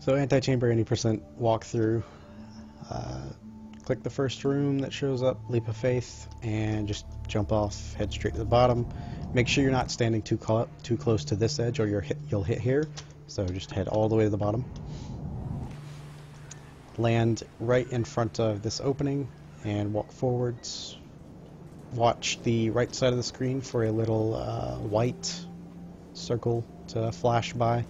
So anti-chamber 80% walkthrough. Click the first room that shows up, leap of faith, and just jump off, head straight to the bottom. Make sure you're not standing too close to this edge or you'll hit here. So just head all the way to the bottom. Land right in front of this opening and walk forwards. Watch the right side of the screen for a little white circle to flash by.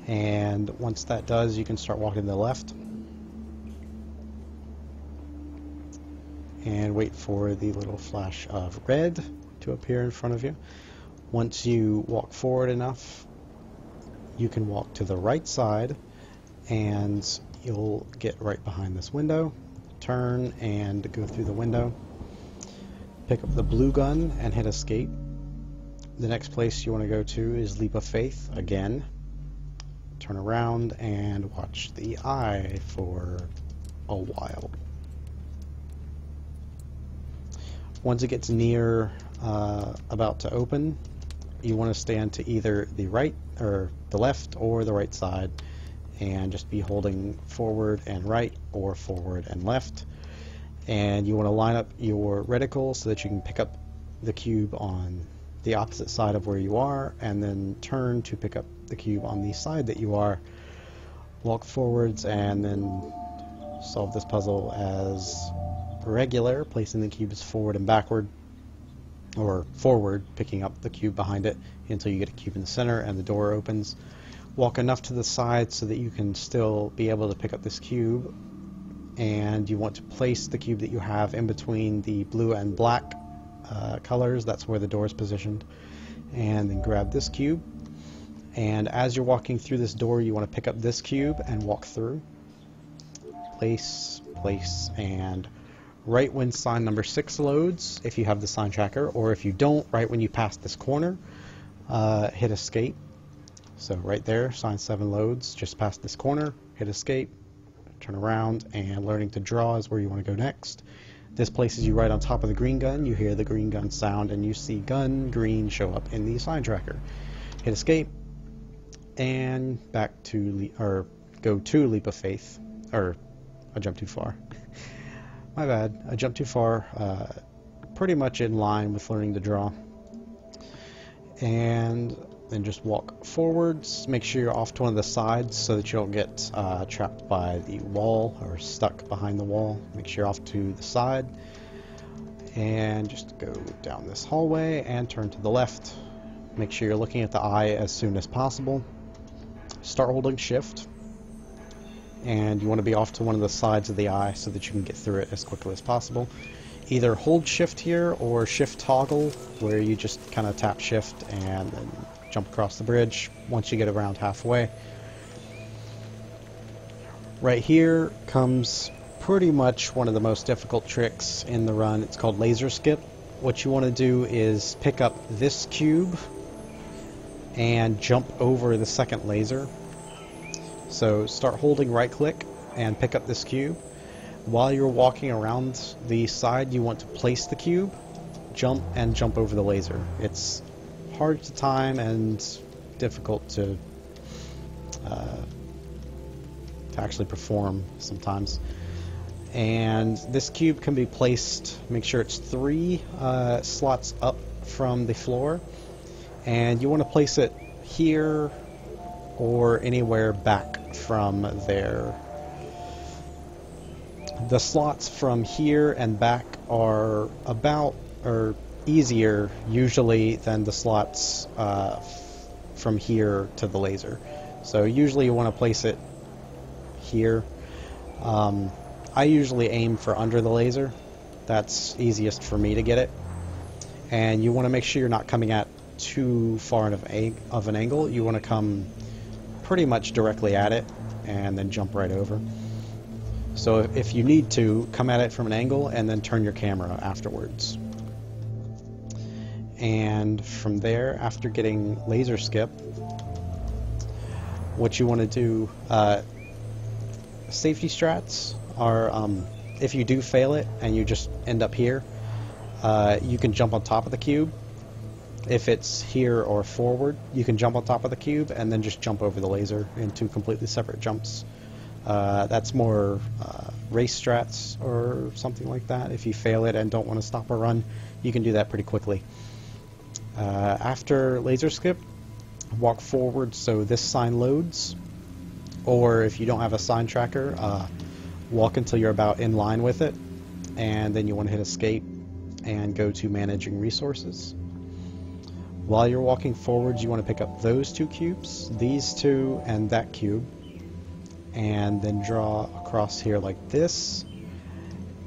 And once that does, you can start walking to the left. And wait for the little flash of red to appear in front of you. Once you walk forward enough, you can walk to the right side and you'll get right behind this window. Turn and go through the window. Pick up the blue gun and hit escape. The next place you want to go to is Leap of Faith again. Turn around and watch the eye for a while. Once it gets near about to open, you want to stand to either the right or the left or the right side and just be holding forward and right or forward and left. And you want to line up your reticle so that you can pick up the cube on the opposite side of where you are, and then turn to pick up the cube on the side that you are. Walk forwards and then solve this puzzle as regular, placing the cubes forward and backward, or forward, picking up the cube behind it until you get a cube in the center and the door opens. Walk enough to the side so that you can still be able to pick up this cube, and you want to place the cube that you have in between the blue and black colors. That's where the door is positioned. And then grab this cube, and as you're walking through this door, you want to pick up this cube and walk through. Place, and right when sign number 6 loads, if you have the sign tracker, or if you don't, right when you pass this corner, hit escape. So right there, sign 7 loads, just past this corner, hit escape, turn around, and learning to draw is where you want to go next. This places you right on top of the green gun. You hear the green gun sound and you see gun green show up in the sign tracker. Hit escape and back to go to Leap of Faith, or I jumped too far. My bad, I jumped too far. Pretty much in line with learning to draw. And then just walk forwards. Make sure you're off to one of the sides so that you don't get trapped by the wall or stuck behind the wall. Make sure you're off to the side. And just go down this hallway and turn to the left. Make sure you're looking at the eye as soon as possible. Start holding shift. And you want to be off to one of the sides of the eye so that you can get through it as quickly as possible. Either hold shift here or shift toggle, where you just kind of tap shift and then jump across the bridge once you get around halfway. Right here comes pretty much one of the most difficult tricks in the run. It's called laser skip. What you want to do is pick up this cube and jump over the second laser. So start holding right click and pick up this cube. While you're walking around the side, you want to place the cube, jump over the laser. It's hard to time and difficult to actually perform sometimes. And this cube can be placed, make sure it's 3 slots up from the floor, and you want to place it here or anywhere back from there. The slots from here and back are easier usually than the slots from here to the laser. So usually you want to place it here. I usually aim for under the laser. That's easiest for me to get it. And you want to make sure you're not coming at too far of an angle. You want to come pretty much directly at it and then jump right over. So if you need to, come at it from an angle and then turn your camera afterwards. And from there, after getting laser skip, what you want to do, safety strats are, if you do fail it and you just end up here, you can jump on top of the cube If it's here or forward, you can jump on top of the cube and then just jump over the laser in two completely separate jumps. That's more race strats or something like that. If you fail it and don't want to stop a run, you can do that pretty quickly. After laser skip, walk forward so this sign loads, or if you don't have a sign tracker, walk until you're about in line with it, and then you want to hit escape and go to managing resources. While you're walking forwards, you want to pick up those two cubes, these two and that cube, and then draw across here like this,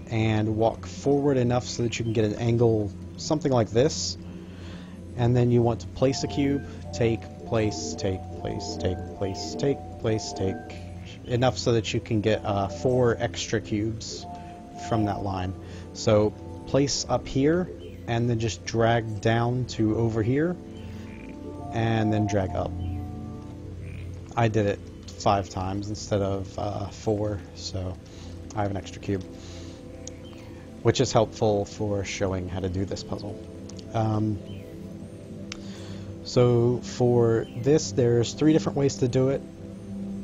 and walk forward enough so that you can get an angle something like this, and then you want to place a cube, take, place, take, place, take, place, take, place, take, enough so that you can get 4 extra cubes from that line. So place up here, and then just drag down to over here, and then drag up. I did it 5 times instead of 4, so I have an extra cube, which is helpful for showing how to do this puzzle. So for this, there's 3 different ways to do it.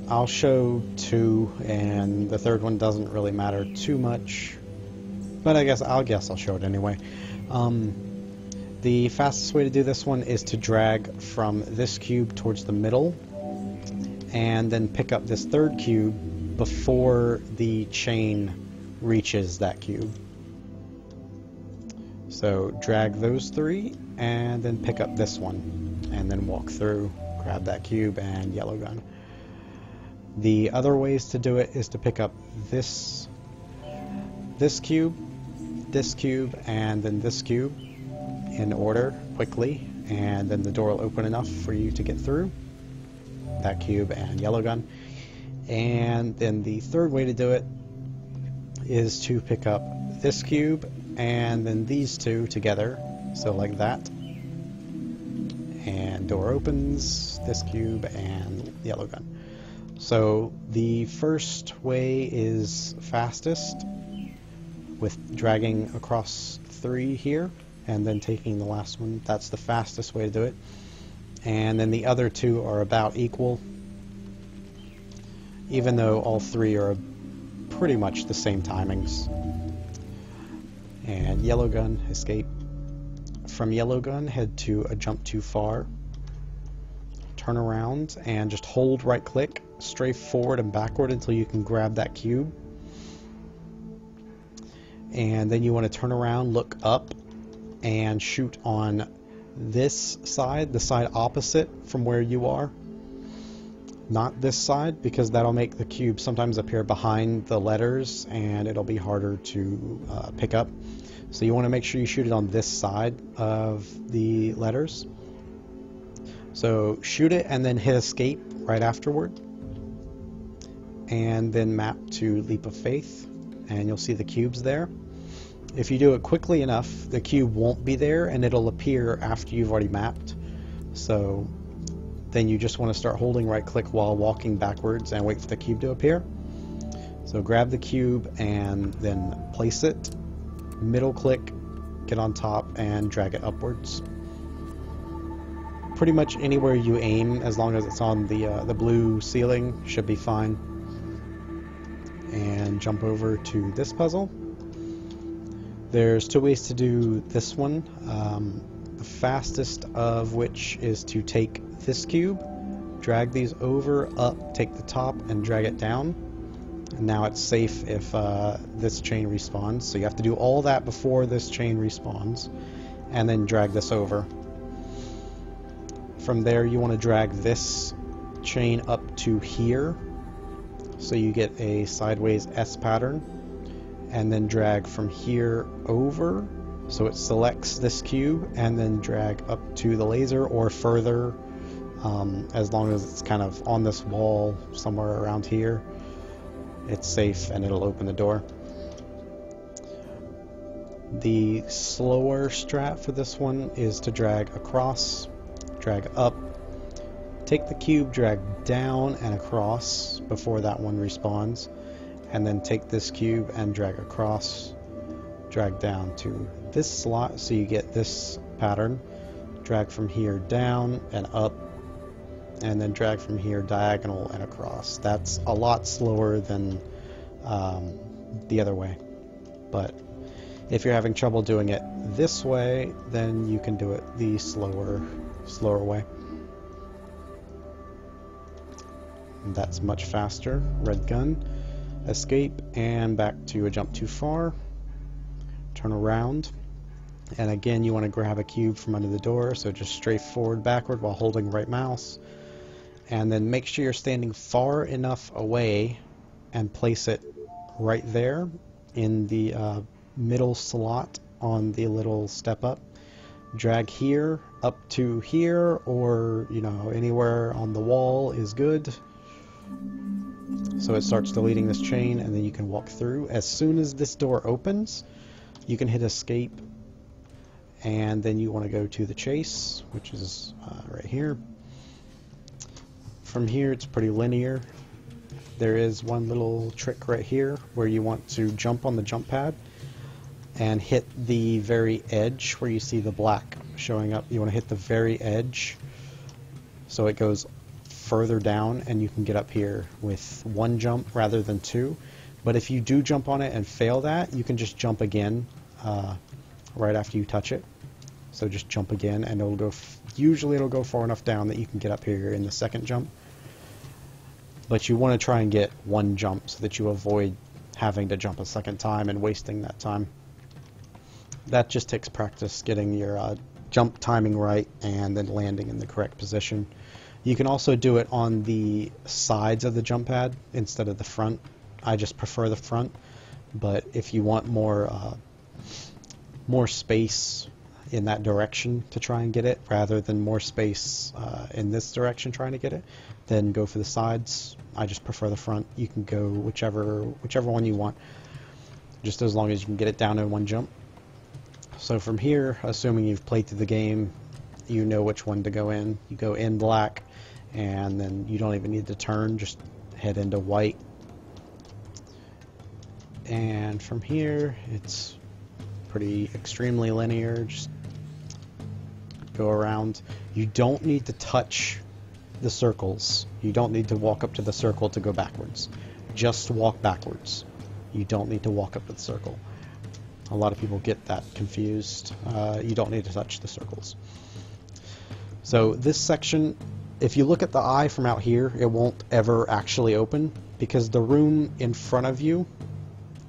I'll show 2, and the third one doesn't really matter too much, but I guess I'll show it anyway. The fastest way to do this one is to drag from this cube towards the middle, and then pick up this third cube before the chain reaches that cube. So drag those 3, and then pick up this one, and then walk through, grab that cube, and yellow gun. The other ways to do it is to pick up this cube, and then this cube in order, quickly, and then the door will open enough for you to get through. That cube and yellow gun. And then the third way to do it is to pick up this cube and then these 2 together, so like that, and door opens, this cube and yellow gun. So the first way is fastest, with dragging across 3 here and then taking the last one. That's the fastest way to do it. And then the other 2 are about equal, even though all 3 are pretty much the same timings. And yellow gun, escape. From yellow gun, head to a jump too far, turn around, and just hold right click, strafe forward and backward until you can grab that cube. And then you want to turn around, look up, and shoot on this side, the side opposite from where you are. Not this side, because that'll make the cube sometimes appear behind the letters and it'll be harder to pick up. So you want to make sure you shoot it on this side of the letters. So shoot it and then hit escape right afterward, and then map to leap of faith, and you'll see the cubes there. If you do it quickly enough, the cube won't be there and it'll appear after you've already mapped. So then you just want to start holding right click while walking backwards and wait for the cube to appear. So grab the cube and then place it, middle click, get on top, and drag it upwards. Pretty much anywhere you aim, as long as it's on the blue ceiling, should be fine. And jump over to this puzzle. There's 2 ways to do this one, the fastest of which is to take this cube, drag these over, up, take the top, and drag it down. And now it's safe if this chain respawns, so you have to do all that before this chain respawns, and then drag this over. From there you want to drag this chain up to here, so you get a sideways S pattern, and then drag from here over so it selects this cube, and then drag up to the laser or further, as long as it's kind of on this wall somewhere around here. It's safe and it'll open the door. The slower strat for this one is to drag across, drag up, take the cube, drag down and across before that one respawns, and then take this cube and drag across, drag down to this slot so you get this pattern, drag from here down and up, and then drag from here diagonal and across. That's a lot slower than the other way, but if you're having trouble doing it this way, then you can do it the slower way. And that's much faster. Red gun, escape, and back to a jump too far. Turn around, and again you want to grab a cube from under the door, so just strafe forward backward while holding right mouse, and then make sure you're standing far enough away and place it right there in the middle slot on the little step up. Drag here up to here, or anywhere on the wall is good, so it starts deleting this chain, and then you can walk through. As soon as this door opens, you can hit escape, and then you want to go to the chase, which is right here. From here it's pretty linear. There is one little trick right here where you want to jump on the jump pad and hit the very edge where you see the black showing up. You want to hit the very edge so it goes further down, and you can get up here with one jump rather than two. But if you do jump on it and fail that, you can just jump again right after you touch it. So just jump again, and it'll go. Usually it'll go far enough down that you can get up here in the second jump. But you want to try and get one jump so that you avoid having to jump a second time and wasting that time. That just takes practice getting your jump timing right and then landing in the correct position. You can also do it on the sides of the jump pad instead of the front. I just prefer the front, but if you want more space in that direction to try and get it, rather than more space in this direction trying to get it, then go for the sides. I just prefer the front. You can go whichever one you want, just as long as you can get it down in one jump. So from here, assuming you've played through the game, you know which one to go in. You go in black, and then you don't even need to turn, just head into white. And from here, it's pretty extremely linear. Just go around. You don't need to touch the circles. You don't need to walk up to the circle to go backwards. Just walk backwards. You don't need to walk up to the circle. A lot of people get that confused. You don't need to touch the circles. So this section, if you look at the eye from out here, it won't ever actually open because the room in front of you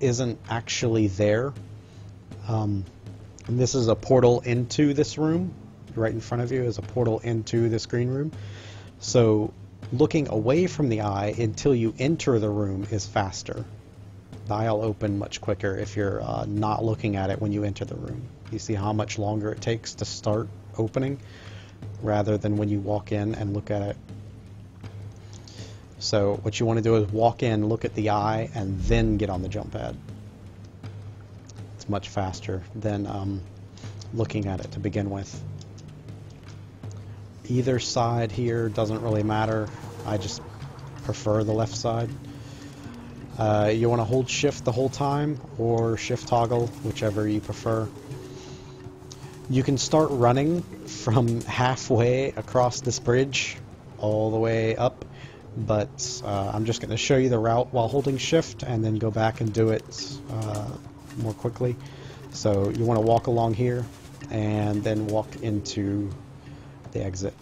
isn't actually there. And this is a portal into this room. Right in front of you is a portal into this green room. So looking away from the eye until you enter the room is faster. The eye will open much quicker if you're not looking at it when you enter the room. You see how much longer it takes to start opening rather than when you walk in and look at it. So what you want to do is walk in, look at the eye, and then get on the jump pad. It's much faster than looking at it to begin with. Either side here doesn't really matter. I just prefer the left side. You want to hold shift the whole time or shift toggle, whichever you prefer. You can start running from halfway across this bridge all the way up, but I'm just going to show you the route while holding shift and then go back and do it more quickly. So you want to walk along here and then walk into the exit.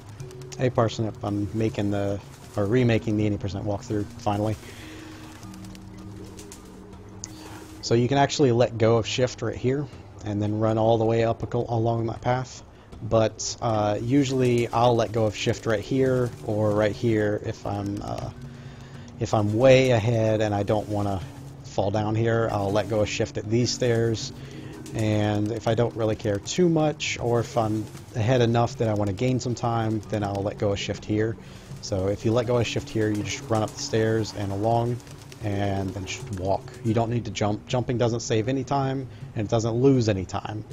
Hey Parsnip, I'm remaking the 80% walkthrough finally. So you can actually let go of shift right here and then run all the way up along that path. But usually I'll let go of shift right here or right here if I'm way ahead and I don't want to fall down here. I'll let go of shift at these stairs. And if I don't really care too much, or if I'm ahead enough that I want to gain some time, then I'll let go of shift here. So if you let go of shift here, you just run up the stairs and along, and then just walk. You don't need to jump. Jumping doesn't save any time, and it doesn't lose any time.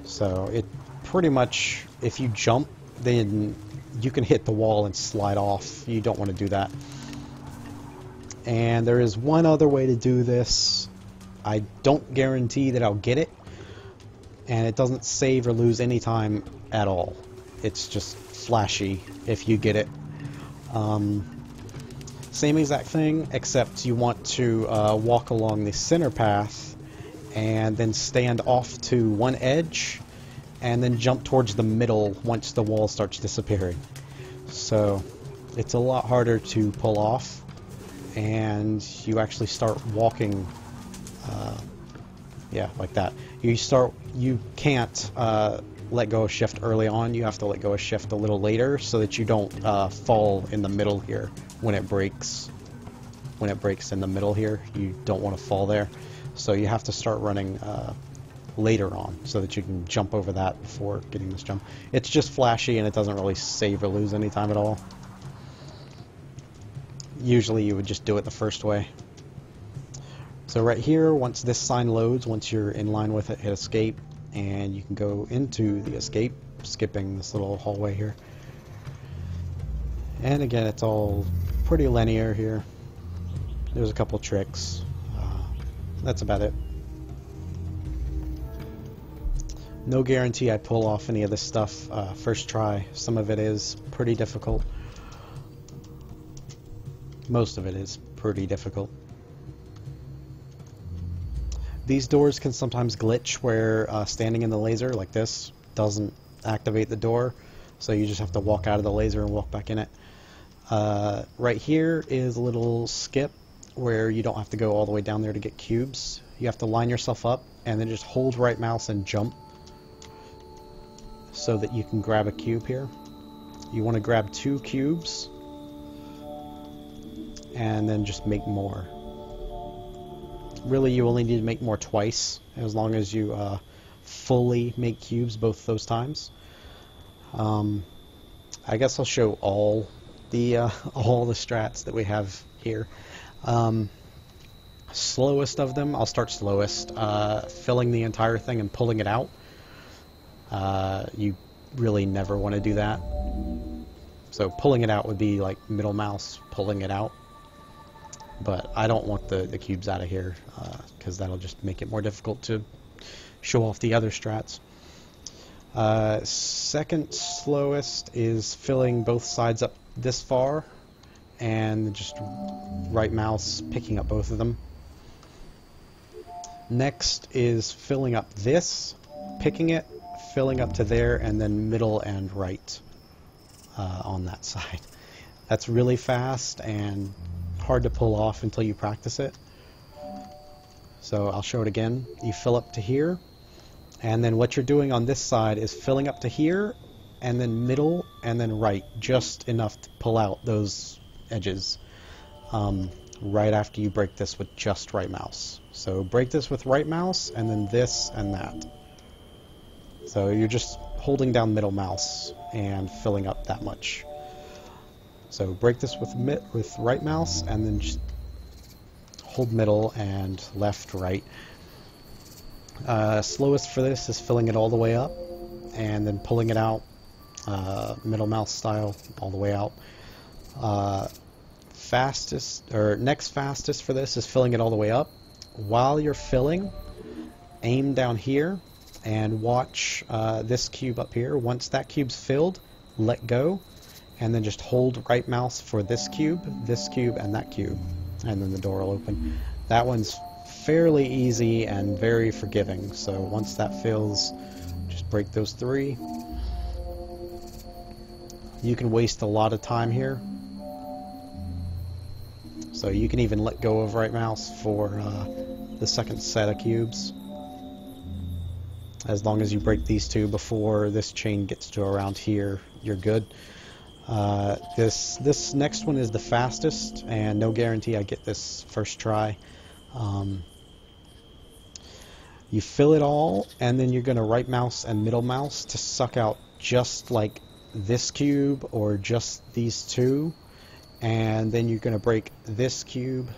So it pretty much, if you jump, then you can hit the wall and slide off. You don't want to do that. And there is one other way to do this. I don't guarantee that I'll get it, and it doesn't save or lose any time at all. it's just flashy if you get it. Same exact thing, except you want to walk along the center path and then stand off to one edge and then jump towards the middle once the wall starts disappearing. So it's a lot harder to pull off, and you actually start walking yeah, like that. You can't let go of shift early on. You have to let go of shift a little later so that you don't fall in the middle here when it breaks. When it breaks in the middle here, you don't want to fall there. So you have to start running later on so that you can jump over that before getting this jump. It's just flashy and it doesn't really save or lose any time at all. Usually you would just do it the first way. So right here, once this sign loads, once you're in line with it, hit escape, and you can go into the escape, skipping this little hallway here. And again, it's all pretty linear here. There's a couple tricks. That's about it. No guarantee I pull off any of this stuff first try. Some of it is pretty difficult. Most of it is pretty difficult. These doors can sometimes glitch where standing in the laser like this doesn't activate the door, so you just have to walk out of the laser and walk back in it. Right here is a little skip where you don't have to go all the way down there to get cubes. You have to line yourself up and then just hold right mouse and jump so that you can grab a cube here. You want to grab 2 cubes and then just make more. Really, you only need to make more twice, as long as you fully make cubes both those times. I guess I'll show all the strats that we have here. Slowest of them, I'll start slowest. Filling the entire thing and pulling it out. You really never want to do that. So pulling it out would be like middle mouse pulling it out. But I don't want the cubes out of here because that'll just make it more difficult to show off the other strats. Second slowest is filling both sides up this far and just right mouse picking up both of them. Next is filling up this, picking it, filling up to there, and then middle and right on that side. That's really fast and hard to pull off until you practice it. So I'll show it again. You fill up to here, and then what you're doing on this side is filling up to here, and then middle, and then right, just enough to pull out those edges right after you break this with just right mouse. So break this with right mouse, and then this and that. So you're just holding down middle mouse and filling up that much. So break this with right mouse and then just hold middle and left, right. Slowest for this is filling it all the way up and then pulling it out, middle mouse style all the way out. Next fastest for this is filling it all the way up. While you're filling, aim down here and watch this cube up here. Once that cube's filled, let go. And then just hold right mouse for this cube, and that cube. And then the door will open. That one's fairly easy and very forgiving. So once that fills, just break those 3. You can waste a lot of time here. So you can even let go of right mouse for the second set of cubes. As long as you break these 2 before this chain gets to around here, you're good. This next one is the fastest, and no guarantee I get this first try. You fill it all, and then you're going to right mouse and middle mouse to suck out just like this cube or just these 2, and then you're going to break this cube,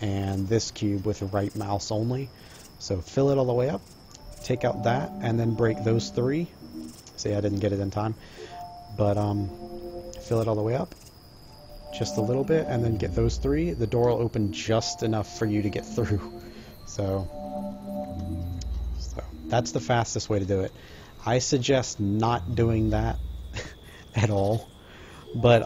and this cube with the right mouse only. So fill it all the way up, take out that, and then break those 3. See, I didn't get it in time. But fill it all the way up, just a little bit, and then get those 3. The door will open just enough for you to get through. So that's the fastest way to do it. I suggest not doing that at all. But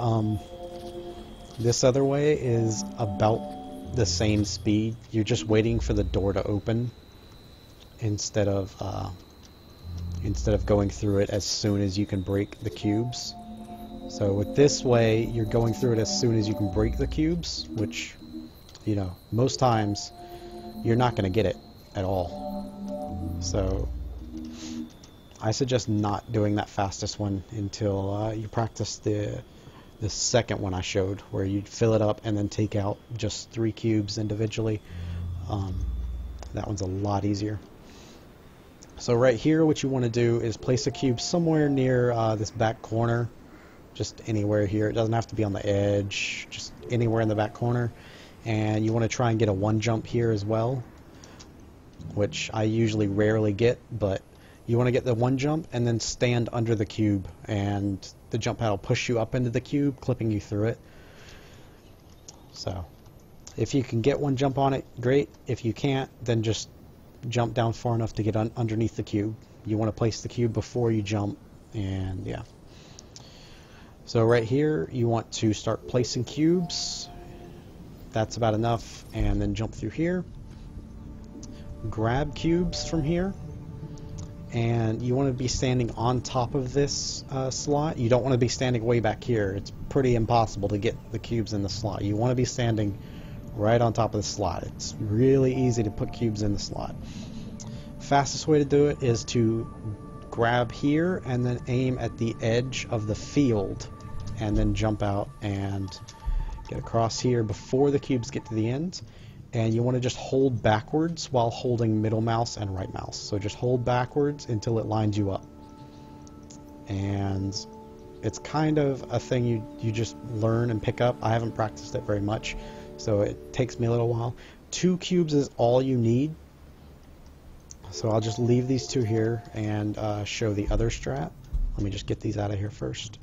this other way is about the same speed. You're just waiting for the door to open instead of going through it as soon as you can break the cubes. So with this way, you're going through it as soon as you can break the cubes, which, you know, most times you're not going to get it at all. So I suggest not doing that fastest one until you practice the second one I showed, where you fill it up and then take out just 3 cubes individually. That one's a lot easier. So right here, what you want to do is place a cube somewhere near this back corner. Just anywhere here. It doesn't have to be on the edge, just anywhere in the back corner. And you want to try and get a 1 jump here as well, which I usually rarely get, but you want to get the 1 jump and then stand under the cube, and the jump pad will push you up into the cube, clipping you through it. So if you can get 1 jump on it, great. If you can't, then just jump down far enough to get underneath the cube. You want to place the cube before you jump, and yeah. So right here, you want to start placing cubes. That's about enough, and then jump through here. Grab cubes from here, and you want to be standing on top of this slot. You don't want to be standing way back here. It's pretty impossible to get the cubes in the slot. You want to be standing right on top of the slot. It's really easy to put cubes in the slot. Fastest way to do it is to grab here and then aim at the edge of the field, and then jump out and get across here before the cubes get to the end. And you want to just hold backwards while holding middle mouse and right mouse. So just hold backwards until it lines you up. And it's kind of a thing you just learn and pick up. I haven't practiced it very much, so it takes me a little while. 2 cubes is all you need. So I'll just leave these 2 here and show the other strat. Let me just get these out of here first.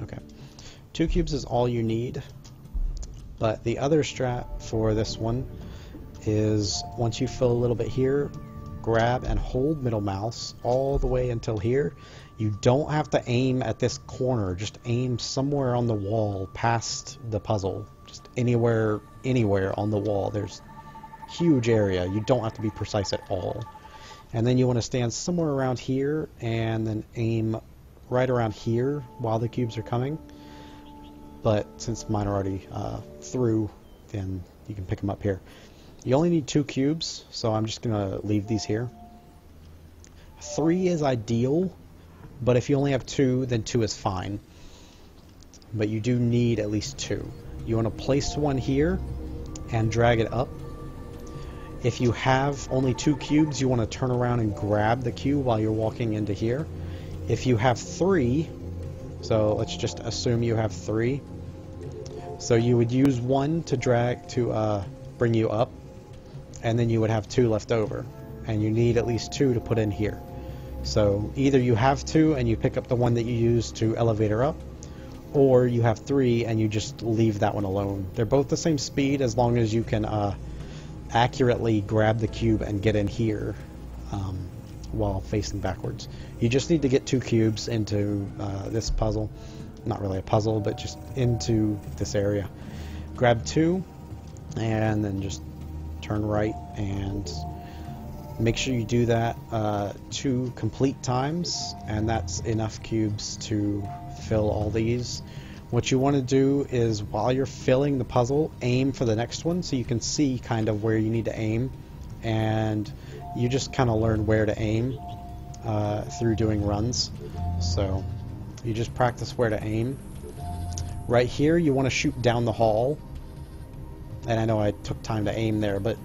Okay, 2 cubes is all you need, but the other strat for this one is once you fill a little bit here, grab and hold middle mouse all the way until here. You don't have to aim at this corner, just aim somewhere on the wall past the puzzle, just anywhere on the wall. There's huge area. You don't have to be precise at all. And then you want to stand somewhere around here and then aim right around here while the cubes are coming. But since mine are already through, then you can pick them up here. You only need 2 cubes, so I'm just gonna leave these here. 3 is ideal, but if you only have 2, then 2 is fine. But you do need at least 2. You want to place one here and drag it up. If you have only 2 cubes, you want to turn around and grab the cube while you're walking into here. If you have 3, so let's just assume you have 3. So you would use 1 to drag to bring you up, and then you would have 2 left over. And you need at least 2 to put in here. So either you have 2 and you pick up the one that you use to elevator up, or you have 3 and you just leave that one alone. They're both the same speed as long as you can accurately grab the cube and get in here while facing backwards. You just need to get 2 cubes into this puzzle. Not really a puzzle, but just into this area. Grab 2 and then just turn right, and make sure you do that 2 complete times, and that's enough cubes to fill all these. What you want to do is, while you're filling the puzzle, aim for the next one so you can see kind of where you need to aim, and you just kind of learn where to aim through doing runs. So you just practice where to aim. Right here you want to shoot down the hall, and I know I took time to aim there, but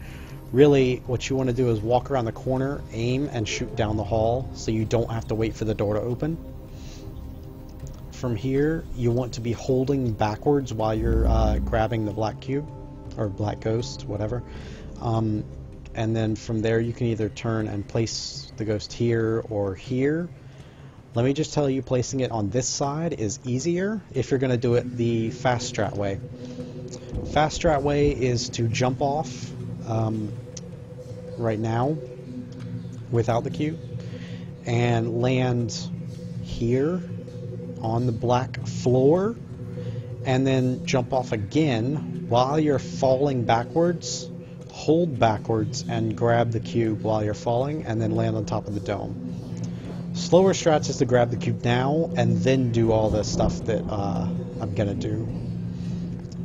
really what you want to do is walk around the corner, aim, and shoot down the hall so you don't have to wait for the door to open. From here, you want to be holding backwards while you're grabbing the black cube, or black ghost, whatever. And then from there you can either turn and place the ghost here or here. Let me just tell you, placing it on this side is easier if you're going to do it the fast strat way. Fast strat way is to jump off right now without the cube and land here on the black floor and then jump off again while you're falling backwards. Hold backwards and grab the cube while you're falling and then land on top of the dome. Slower strats is to grab the cube now and then do all the stuff that I'm gonna do.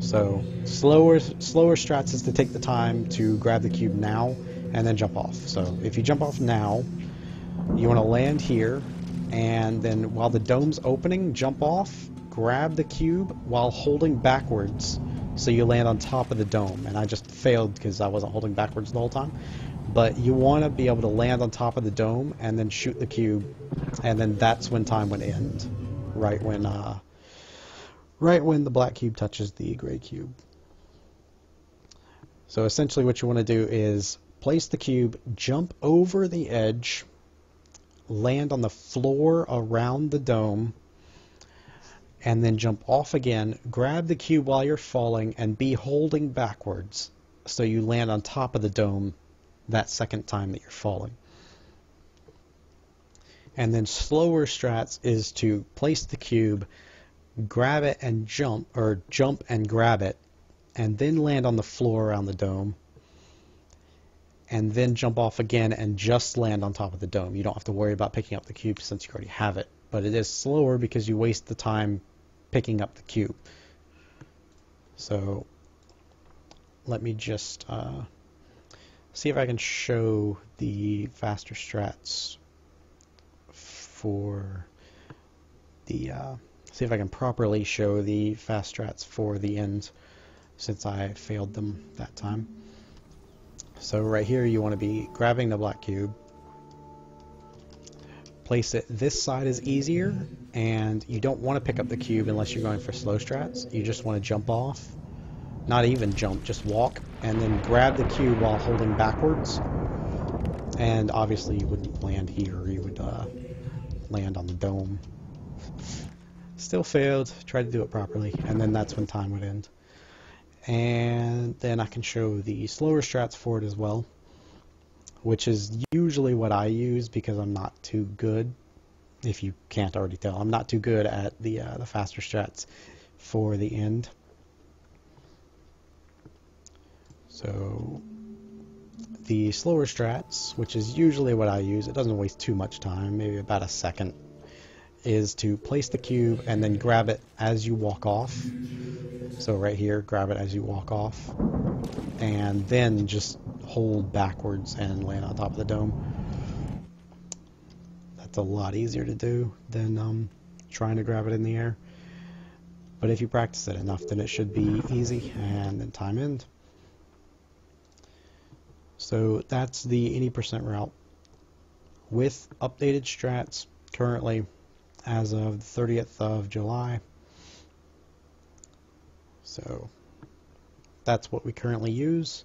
So slower strats is to take the time to grab the cube now and then jump off. So if you jump off now, you want to land here, and then while the dome's opening, jump off, grab the cube while holding backwards, so you land on top of the dome. And I just failed because I wasn't holding backwards the whole time. But you want to be able to land on top of the dome and then shoot the cube, and then that's when time would end, right when the black cube touches the gray cube. So essentially what you want to do is place the cube, jump over the edge, land on the floor around the dome, and then jump off again, grab the cube while you're falling, and be holding backwards so you land on top of the dome that second time that you're falling. And then slower strats is to place the cube, grab it and jump, or jump and grab it, and then land on the floor around the dome, and then jump off again and just land on top of the dome. You don't have to worry about picking up the cube since you already have it, but it is slower because you waste the time picking up the cube. So let me just see if I can show the faster strats for the see if I can properly show the fast strats for the end, since I failed them that time. So right here you want to be grabbing the black cube, place it this side is easier, and you don't want to pick up the cube unless you're going for slow strats. You just want to jump off, not even jump, just walk, and then grab the cube while holding backwards. And obviously you wouldn't land here, you would land on the dome. Still failed, tried to do it properly, and then that's when time would end. And then I can show the slower strats for it as well, which is usually what I use because I'm not too good, if you can't already tell, I'm not too good at the faster strats for the end. So the slower strats, which is usually what I use, it doesn't waste too much time, maybe about a second, is to place the cube and then grab it as you walk off. So right here, grab it as you walk off, and then just hold backwards and land on top of the dome. That's a lot easier to do than trying to grab it in the air. But if you practice it enough, then it should be easy, and then time end. So that's the 80% route with updated strats currently as of the 30th of July. So that's what we currently use.